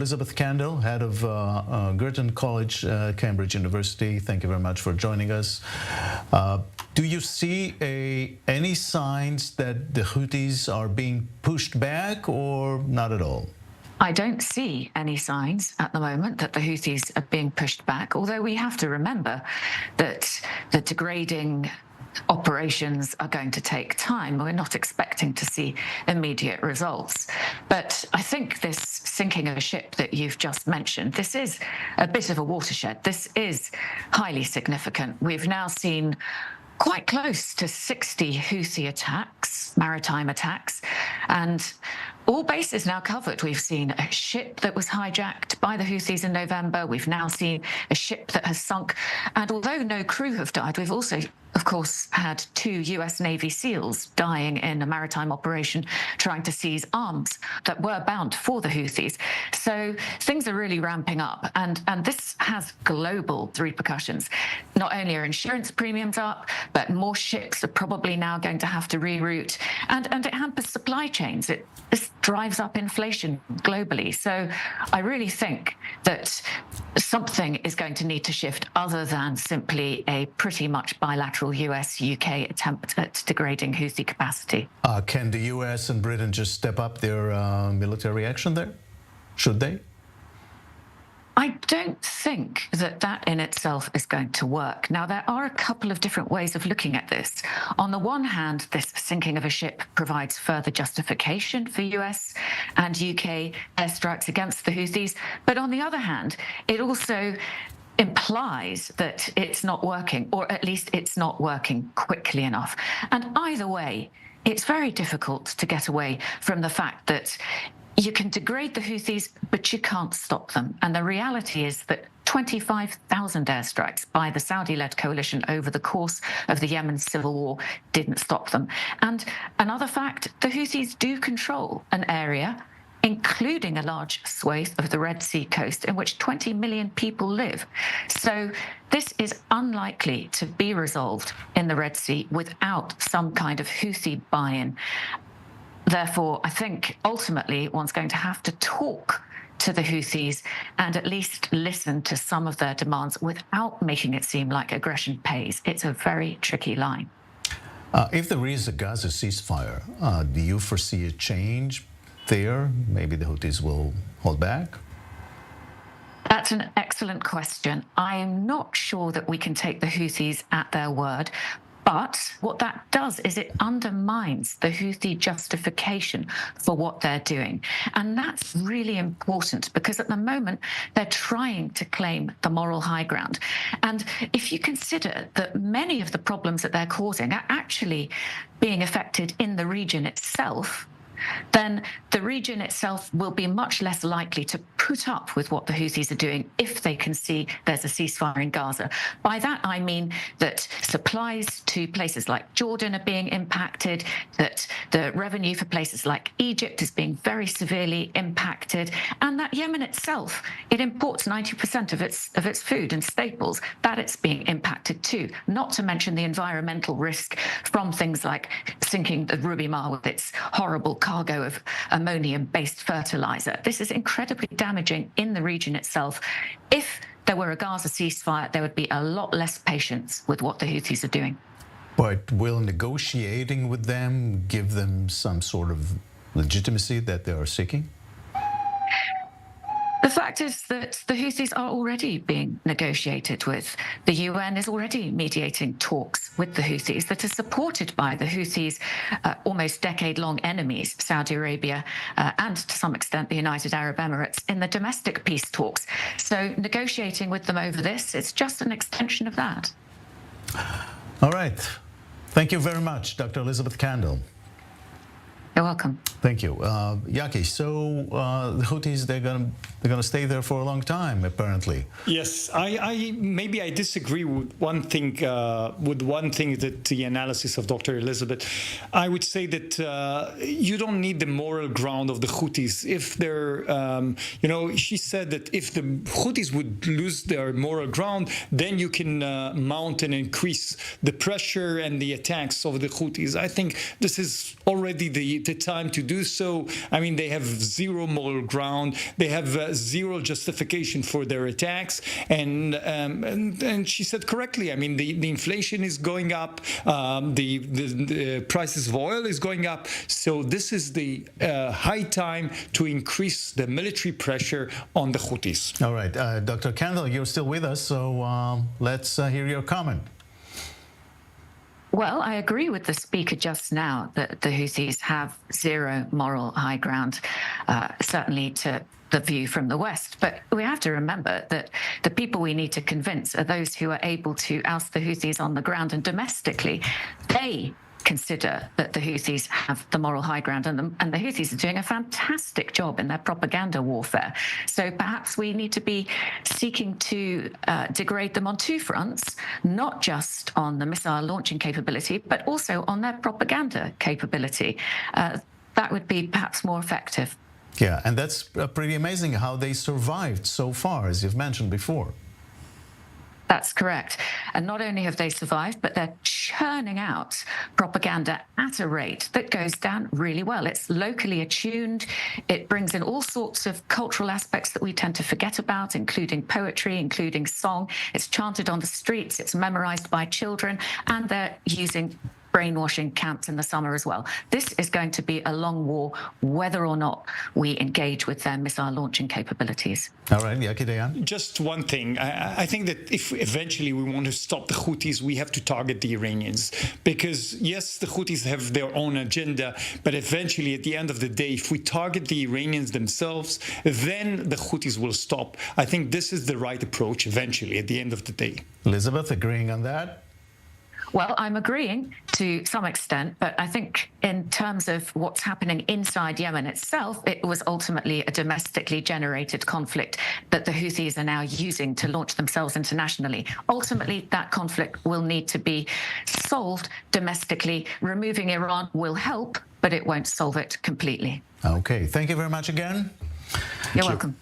Elisabeth Kendall, head of Girton College, Cambridge University. Thank you very much for joining us. Do you see any signs that the Houthis are being pushed back or not at all? I don't see any signs at the moment that the Houthis are being pushed back, although we have to remember that the degrading operations are going to take time. We're not expecting to see immediate results. But I think this sinking of a ship that you've just mentioned, this is a bit of a watershed. This is highly significant. We've now seen quite close to 60 Houthi attacks, maritime attacks, and all bases now covered. We've seen a ship that was hijacked by the Houthis in November. We've now seen a ship that has sunk. And although no crew have died, we've also, of course, had 2 US Navy SEALs dying in a maritime operation trying to seize arms that were bound for the Houthis. So things are really ramping up. And this has global repercussions. Not only are insurance premiums up, but more ships are probably now going to have to reroute. And it hampers supply chains. This drives up inflation globally. So I really think that something is going to need to shift other than simply a pretty much bilateral US-UK attempt at degrading Houthi capacity. Can the US and Britain just step up their military action there? Should they? I don't think that in itself is going to work. Now, there are a couple of different ways of looking at this. On the one hand, this sinking of a ship provides further justification for US and UK airstrikes against the Houthis. But on the other hand, it also implies that it's not working, or at least it's not working quickly enough. And either way, it's very difficult to get away from the fact that you can degrade the Houthis, but you can't stop them. And the reality is that 25,000 airstrikes by the Saudi-led coalition over the course of the Yemen civil war didn't stop them. And another fact, the Houthis do control an area, including a large swathe of the Red Sea coast in which 20 million people live. So this is unlikely to be resolved in the Red Sea without some kind of Houthi buy-in. Therefore, I think ultimately one's going to have to talk to the Houthis and at least listen to some of their demands without making it seem like aggression pays. It's a very tricky line. If there is a Gaza ceasefire, do you foresee a change there? Maybe the Houthis will hold back? That's an excellent question. I am not sure that we can take the Houthis at their word. But what that does is it undermines the Houthi justification for what they're doing. And that's really important because at the moment, they're trying to claim the moral high ground. And if you consider that many of the problems that they're causing are actually being affected in the region itself, then the region itself will be much less likely to put up with what the Houthis are doing if they can see there's a ceasefire in Gaza. By that, I mean that supplies to places like Jordan are being impacted, that the revenue for places like Egypt is being very severely impacted, and that Yemen itself, it imports 90% of its food and staples, that it's being impacted too, not to mention the environmental risk from things like sinking the Ruby Mar with its horrible cargo of ammonium-based fertilizer. This is incredibly damaging in the region itself. If there were a Gaza ceasefire, there would be a lot less patience with what the Houthis are doing. But will negotiating with them give them some sort of legitimacy that they are seeking? The fact is that the Houthis are already being negotiated with. The UN is already mediating talks with the Houthis that are supported by the Houthis' almost decade-long enemies, Saudi Arabia, and to some extent the United Arab Emirates, in the domestic peace talks. So negotiating with them over this, it's just an extension of that. All right. Thank you very much, Dr. Elisabeth Kendall. You're welcome. Thank you. Yaki, so the Houthis, they're gonna stay there for a long time, apparently. Yes, maybe I disagree with one thing that the analysis of Dr. Elisabeth. I would say that you don't need the moral ground of the Houthis. If they're, she said that if the Houthis would lose their moral ground, then you can mount and increase the pressure and the attacks of the Houthis. I think this is already the the time to do so. I mean, they have zero moral ground. They have zero justification for their attacks. And she said correctly. I mean, the inflation is going up. The prices of oil is going up. So this is the high time to increase the military pressure on the Houthis. All right, Dr. Kendall, you're still with us, so let's hear your comment. Well, I agree with the speaker just now that the Houthis have zero moral high ground, certainly to the view from the West. But we have to remember that the people we need to convince are those who are able to oust the Houthis on the ground and domestically. They consider that the Houthis have the moral high ground, and the Houthis are doing a fantastic job in their propaganda warfare. So perhaps we need to be seeking to degrade them on two fronts, not just on the missile launching capability, but also on their propaganda capability. That would be perhaps more effective. Yeah, and that's pretty amazing how they survived so far, as you've mentioned before. That's correct. And not only have they survived, but they're churning out propaganda at a rate that goes down really well. It's locally attuned. It brings in all sorts of cultural aspects that we tend to forget about, including poetry, including song. It's chanted on the streets. It's memorized by children. And they're using brainwashing camps in the summer as well. This is going to be a long war, whether or not we engage with their missile launching capabilities. All right, Yakideyan. Just one thing. I think that if eventually we want to stop the Houthis, we have to target the Iranians. Because, yes, the Houthis have their own agenda, but eventually, at the end of the day, if we target the Iranians themselves, then the Houthis will stop. I think this is the right approach eventually, at the end of the day. Elisabeth, agreeing on that? Well, I'm agreeing to some extent, but I think in terms of what's happening inside Yemen itself, it was ultimately a domestically generated conflict that the Houthis are now using to launch themselves internationally. Ultimately, that conflict will need to be solved domestically. Removing Iran will help, but it won't solve it completely. Okay, thank you very much again. You're welcome.